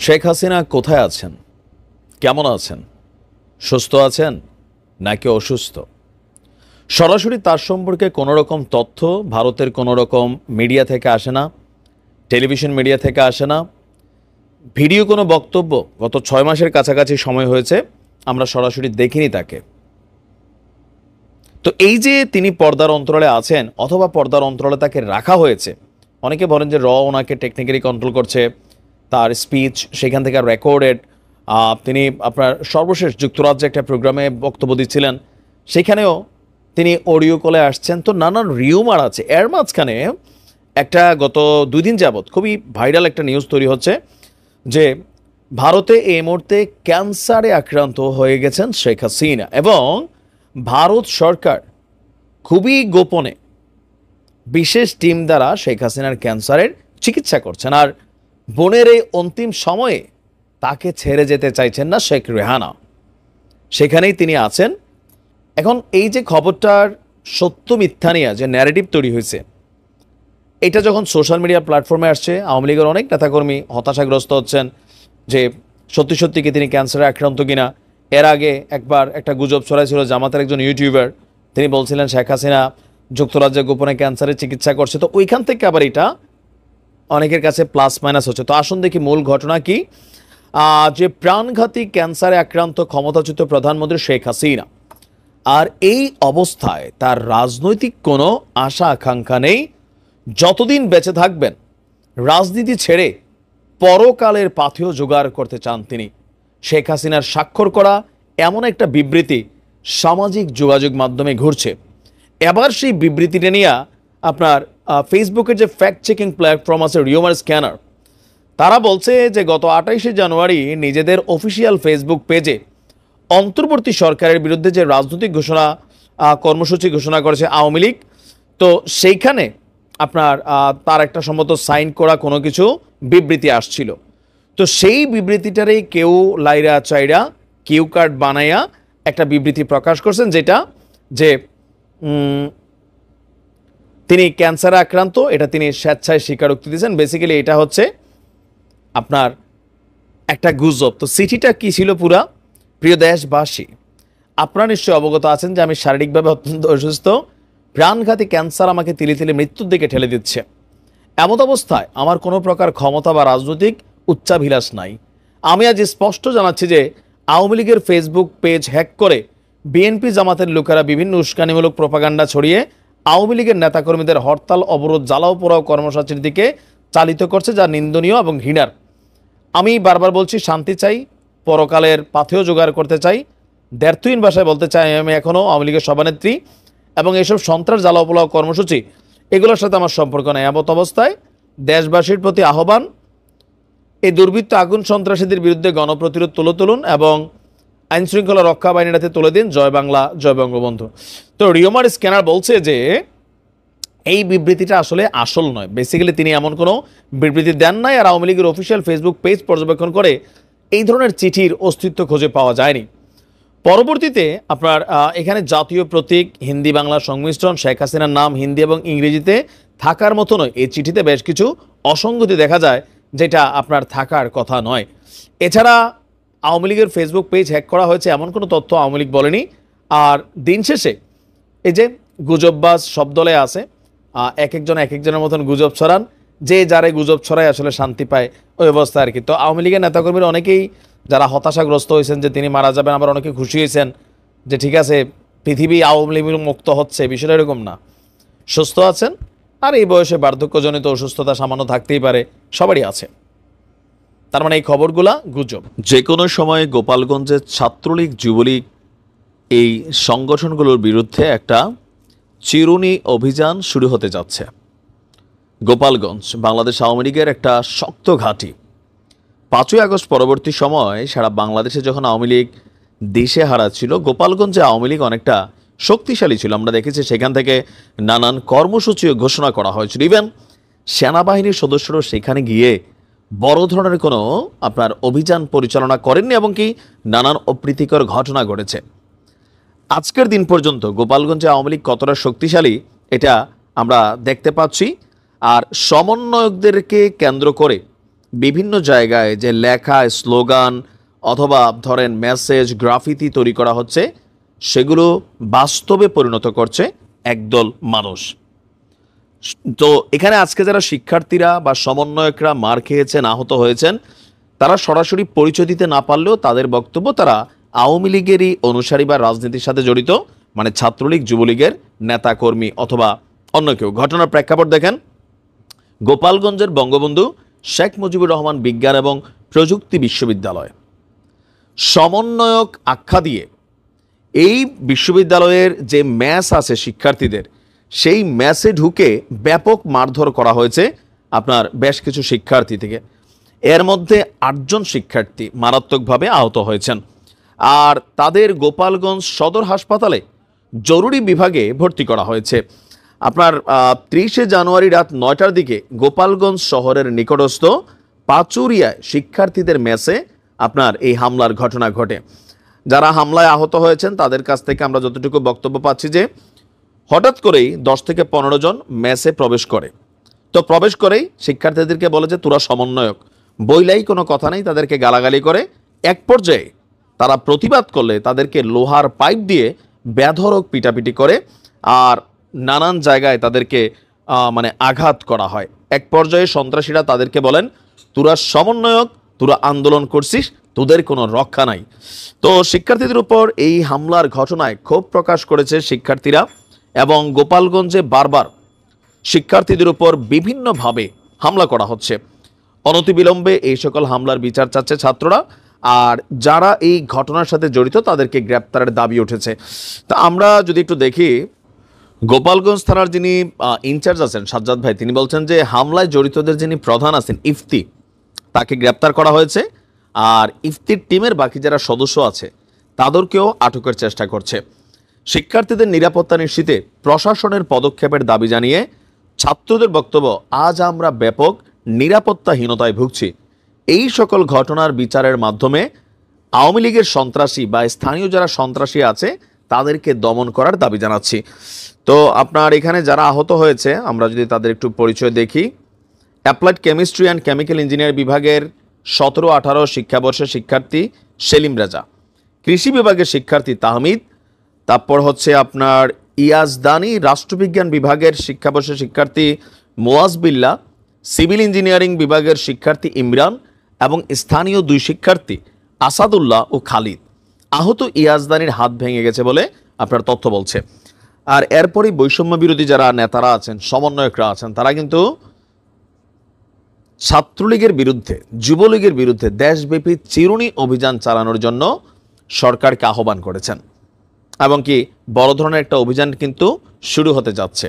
শেখ হাসিনা কোথায় আছেন, কেমন আছেন, সুস্থ আছেন নাকি অসুস্থ? সরাসরি তার সম্পর্কে কোনো রকম তথ্য ভারতের কোনো রকম মিডিয়া থেকে আসে না, টেলিভিশন মিডিয়া থেকে আসে না, ভিডিও কোনো বক্তব্য গত 6 মাসের কাছাকাছি সময় হয়েছে আমরা সরাসরি দেখিনি তাকে। তো এই যে তিনি পর্দার অন্তরালে আছেন অথবা পর্দার অন্তরালে তাকে রাখা হয়েছে, অনেকে বলেন যে ওনাকে টেকনিক্যালি কন্ট্রোল করছে, তার স্পিচ সেখান থেকে রেকর্ডেড। তিনি আপনার সর্বশেষ যুক্তরাজ্যে একটা প্রোগ্রামে বক্তব্য দিচ্ছিলেন, সেখানেও তিনি অডিও কলে আসছেন। তো নানান রিউমার আছে। এর মাঝখানে একটা গত 2 দিন যাবৎ খুবই ভাইরাল একটা নিউজ তৈরি হচ্ছে যে ভারতে এই মুহূর্তে ক্যান্সারে আক্রান্ত হয়ে গেছেন শেখ হাসিনা এবং ভারত সরকার খুবই গোপনে বিশেষ টিম দ্বারা শেখ হাসিনার ক্যান্সারের চিকিৎসা করছেন। আর বোনের এই অন্তিম সময়ে তাকে ছেড়ে যেতে চাইছেন না শেখ রেহানা, সেখানেই তিনি আছেন। এখন এই যে খবরটার সত্য মিথ্যা নিয়ে যে ন্যারেটিভ তৈরি হয়েছে, এটা যখন সোশ্যাল মিডিয়া প্ল্যাটফর্মে আসছে, আওয়ামী লীগের অনেক নেতাকর্মী হতাশাগ্রস্ত হচ্ছেন যে সত্যি সত্যি কি তিনি ক্যান্সারে আক্রান্ত কিনা। এর আগে একবার একটা গুজব ছড়াইছিল, জামাতের একজন ইউটিউবার তিনি বলছিলেন শেখ হাসিনা যুক্তরাজ্যে গোপনে ক্যান্সারের চিকিৎসা করছে। তো ওইখান থেকে আবার এটা অনেকের কাছে প্লাস মাইনাস হচ্ছে। তো আসুন দেখি মূল ঘটনা কি। যে প্রাণঘাতী ক্যান্সারে আক্রান্ত ক্ষমতাচ্যুত প্রধানমন্ত্রী শেখ হাসিনা, আর এই অবস্থায় তার রাজনৈতিক কোনো আশা আকাঙ্ক্ষা নেই। যতদিন বেঁচে থাকবেন রাজনীতি ছেড়ে পরকালের পাথেয় জোগাড় করতে চান তিনি। শেখ হাসিনার স্বাক্ষর করা এমন একটা বিবৃতি সামাজিক যোগাযোগ মাধ্যমে ঘুরছে। এবার সেই বিবৃতিটা নিয়ে আপনার ফেসবুকের যে ফ্যাক্ট চেকিং প্ল্যাটফর্ম আছে রিউমার স্ক্যানার, তারা বলছে যে গত 28শে জানুয়ারি নিজেদের অফিসিয়াল ফেসবুক পেজে অন্তর্বর্তী সরকারের বিরুদ্ধে যে রাজনৈতিক ঘোষণা কর্মসূচি ঘোষণা করেছে আওয়ামী লীগ, তো সেইখানে আপনার তার একটা সম্মত সাইন করা কোনো কিছু বিবৃতি আসছিল। তো সেই বিবৃতিটারে কেউ লাইরা চাইরা কিউ কার্ড বানাইয়া একটা বিবৃতি প্রকাশ করছেন, যেটা যে তিনি ক্যান্সারে আক্রান্ত, এটা তিনি স্বেচ্ছায় স্বীকারোক্তি দিয়েছেন। বেসিক্যালি এটা হচ্ছে আপনার একটা গুজব। তো চিঠিটা কি ছিল পুরা? প্রিয় দেশবাসী, আপনারা নিশ্চয়ই অবগত আছেন যে আমি শারীরিকভাবে অত্যন্ত অসুস্থ। প্রাণঘাতী ক্যান্সার আমাকে তিলে তিলে মৃত্যুর দিকে ঠেলে দিচ্ছে। এমত অবস্থায় আমার কোনো প্রকার ক্ষমতা বা রাজনৈতিক উচ্চাভিলাষ নাই। আমি আজ স্পষ্ট জানাচ্ছি যে আওয়ামী লীগের ফেসবুক পেজ হ্যাক করে বিএনপি জামাতের লোকেরা বিভিন্ন উস্কানিমূলক প্রপাগান্ডা ছড়িয়ে আওয়ামী লীগের নেতাকর্মীদের হরতাল, অবরোধ, জ্বালাও পোড়াও কর্মসূচির দিকে চালিত করছে, যা নিন্দনীয় এবং ঘৃণার। আমি বারবার বলছি, শান্তি চাই, পরকালের পাথেয় জোগাড় করতে চাই। দ্ব্যর্থহীন ভাষায় বলতে চাই, আমি এখনও আওয়ামী লীগের সভানেত্রী এবং এইসব সন্ত্রাস, জ্বালাও পোড়াও কর্মসূচি এগুলোর সাথে আমার সম্পর্ক নেই। এমত অবস্থায় দেশবাসীর প্রতি আহ্বান, এই দুর্বৃত্ত আগুন সন্ত্রাসীদের বিরুদ্ধে গণপ্রতিরোধ তুলুন এবং আইনশৃঙ্খলা রক্ষা বাহিনীতে তুলে দিন। জয় বাংলা, জয় বঙ্গবন্ধু। তো রিউমার স্ক্যানার বলছে যে এই বিবৃতিটা আসলে আসল নয়। বেসিক্যালি তিনি এমন কোনো বিবৃতি দেন নাই। আর আওয়ামী লীগের অফিসিয়াল ফেসবুক পেজ পর্যবেক্ষণ করে এই ধরনের চিঠির অস্তিত্ব খুঁজে পাওয়া যায়নি। পরবর্তীতে আপনার এখানে জাতীয় প্রতীক, হিন্দি বাংলা সংমিশ্রণ, শেখ হাসিনার নাম হিন্দি এবং ইংরেজিতে থাকার মতো নয়। এই চিঠিতে বেশ কিছু অসঙ্গতি দেখা যায়, যেটা আপনার থাকার কথা নয়। এছাড়া আওয়ামী লীগের ফেসবুক পেজ হ্যাক করা হয়েছে এমন কোনো তথ্য আওয়ামী লীগ বলেনি। আর দিন শেষে এই যে গুজববাজ সব দলে আছে, এক একজনের মতন গুজব ছড়ান, যে যারে গুজব ছড়ায় আসলে শান্তি পায়, ওই অবস্থা আর কি। তো আওয়ামী লীগের নেতাকর্মীরা অনেকেই যারা হতাশাগ্রস্ত হয়েছেন যে তিনি মারা যাবেন, আবার অনেকে খুশি হয়েছেন যে ঠিক আছে পৃথিবী আওয়ামী লীগ মুক্ত হচ্ছে। বিষয়টা এরকম না, সুস্থ আছেন। আর এই বয়সে বার্ধক্যজনিত অসুস্থতা সামান্য থাকতেই পারে, সবারই আছে। তার মানে এই খবরগুলা গুজব। যে কোনো সময় গোপালগঞ্জের ছাত্রলীগ, যুবলীগ এই সংগঠনগুলোর বিরুদ্ধে একটা চিরুনি অভিযান শুরু হতে যাচ্ছে। গোপালগঞ্জ বাংলাদেশ আওয়ামী লীগের একটা শক্ত ঘাঁটি। 5ই আগস্ট পরবর্তী সময় সারা বাংলাদেশে যখন আওয়ামী লীগ দিশে হারাচ্ছিল, গোপালগঞ্জে আওয়ামী লীগ অনেকটা শক্তিশালী ছিল। আমরা দেখেছি সেখান থেকে নানান কর্মসূচিও ঘোষণা করা হয়েছিল। ইভেন সেনাবাহিনীর সদস্যরাও সেখানে গিয়ে বড় ধরনের কোনো আপনার অভিযান পরিচালনা করেননি এবং কি নানান অপ্রীতিকর ঘটনা ঘটেছে। আজকের দিন পর্যন্ত গোপালগঞ্জে আওয়ামী লীগ কতটা শক্তিশালী এটা আমরা দেখতে পাচ্ছি। আর সমন্বয়কদেরকে কেন্দ্র করে বিভিন্ন জায়গায় যে লেখা, স্লোগান অথবা ধরেন মেসেজ, গ্রাফিতি তৈরি করা হচ্ছে, সেগুলো বাস্তবে পরিণত করছে একদল মানুষ। তো এখানে আজকে যারা শিক্ষার্থীরা বা সমন্বয়করা মার খেয়েছেন, আহত হয়েছেন, তারা সরাসরি পরিচয় দিতে না পারলেও তাদের বক্তব্য তারা আওয়ামী লীগেরই অনুসারী বা রাজনীতির সাথে জড়িত, মানে ছাত্রলীগ, যুবলীগের নেতাকর্মী অথবা অন্য কেউ। ঘটনার প্রেক্ষাপট দেখেন, গোপালগঞ্জের বঙ্গবন্ধু শেখ মুজিবুর রহমান বিজ্ঞান এবং প্রযুক্তি বিশ্ববিদ্যালয় সমন্বয়ক আখ্যা দিয়ে এই বিশ্ববিদ্যালয়ের যে ম্যাচ আছে শিক্ষার্থীদের, সেই ম্যাচে ঢুকে ব্যাপক মারধর করা হয়েছে আপনার বেশ কিছু শিক্ষার্থী থেকে। এর মধ্যে 8 জন শিক্ষার্থী মারাত্মকভাবে আহত হয়েছেন, আর তাদের গোপালগঞ্জ সদর হাসপাতালে জরুরি বিভাগে ভর্তি করা হয়েছে। আপনার 30 জানুয়ারি রাত 9টার দিকে গোপালগঞ্জ শহরের নিকটস্থ পাচুরিয়ায় শিক্ষার্থীদের মেসে আপনার এই হামলার ঘটনা ঘটে। যারা হামলায় আহত হয়েছেন তাদের কাছ থেকে আমরা যতটুকু বক্তব্য পাচ্ছি যে হঠাৎ করেই 10 থেকে 15 জন মেসে প্রবেশ করে। তো প্রবেশ করেই শিক্ষার্থীদেরকে বলে যে তোরা সমন্বয়ক, বইলাই কোনো কথা নেই, তাদেরকে গালাগালি করে। এক পর্যায়ে তারা প্রতিবাদ করলে তাদেরকে লোহার পাইপ দিয়ে বেধড়ক পিটাপিটি করে, আর নানান জায়গায় তাদেরকে মানে আঘাত করা হয়। এক পর্যায়ে সন্ত্রাসীরা তাদেরকে বলেন, তোরা সমন্বয়ক, তোরা আন্দোলন করছিস, তোদের কোনো রক্ষা নাই। তো শিক্ষার্থীদের উপর এই হামলার ঘটনায় ক্ষোভ প্রকাশ করেছে শিক্ষার্থীরা, এবং গোপালগঞ্জে বারবার শিক্ষার্থীদের উপর বিভিন্নভাবে হামলা করা হচ্ছে। অনতিবিলম্বে এই সকল হামলার বিচার চাচ্ছে ছাত্ররা, আর যারা এই ঘটনার সাথে জড়িত তাদেরকে গ্রেপ্তারের দাবি উঠেছে। তা আমরা যদি একটু দেখি, গোপালগঞ্জ থানার যিনি ইনচার্জ আছেন সাজ্জাদ ভাই, তিনি বলছেন যে হামলায় জড়িতদের যিনি প্রধান আছেন ইফতি, তাকে গ্রেপ্তার করা হয়েছে, আর ইফতির টিমের বাকি যারা সদস্য আছে তাদেরকেও আটকের চেষ্টা করছে। শিক্ষার্থীদের নিরাপত্তা নিশ্চিতে প্রশাসনের পদক্ষেপের দাবি জানিয়ে ছাত্রদের বক্তব্য, আজ আমরা ব্যাপক নিরাপত্তাহীনতায় ভুগছি। এই সকল ঘটনার বিচারের মাধ্যমে আওয়ামী লীগের সন্ত্রাসী বা স্থানীয় যারা সন্ত্রাসী আছে তাদেরকে দমন করার দাবি জানাচ্ছি। তো আপনার এখানে যারা আহত হয়েছে আমরা যদি তাদের একটু পরিচয় দেখি, applied chemistry and chemical engineer বিভাগের 17-18 শিক্ষাবর্ষের শিক্ষার্থী সেলিম রাজা, কৃষি বিভাগের শিক্ষার্থী তাহমিদ, তারপর হচ্ছে আপনার ইয়াজদানি রাষ্ট্রবিজ্ঞান বিভাগের শিক্ষাবর্ষের শিক্ষার্থী মোয়াজ বিল্লাহ, সিভিল ইঞ্জিনিয়ারিং বিভাগের শিক্ষার্থী ইমরান এবং স্থানীয় 2 শিক্ষার্থী আসাদুল্লাহ ও খালিদ। আহত ইয়াজদানির হাত ভেঙে গেছে বলে আপনার তথ্য বলছে। আর এরপরই বৈষম্য বিরোধী যারা নেতারা আছেন, সমন্বয়করা আছেন, তারা কিন্তু ছাত্রলীগের বিরুদ্ধে, যুবলীগের বিরুদ্ধে দেশব্যাপী চিরুনি অভিযান চালানোর জন্য সরকারকে আহ্বান করেছেন, এবং কি বড় ধরনের একটা অভিযান কিন্তু শুরু হতে যাচ্ছে।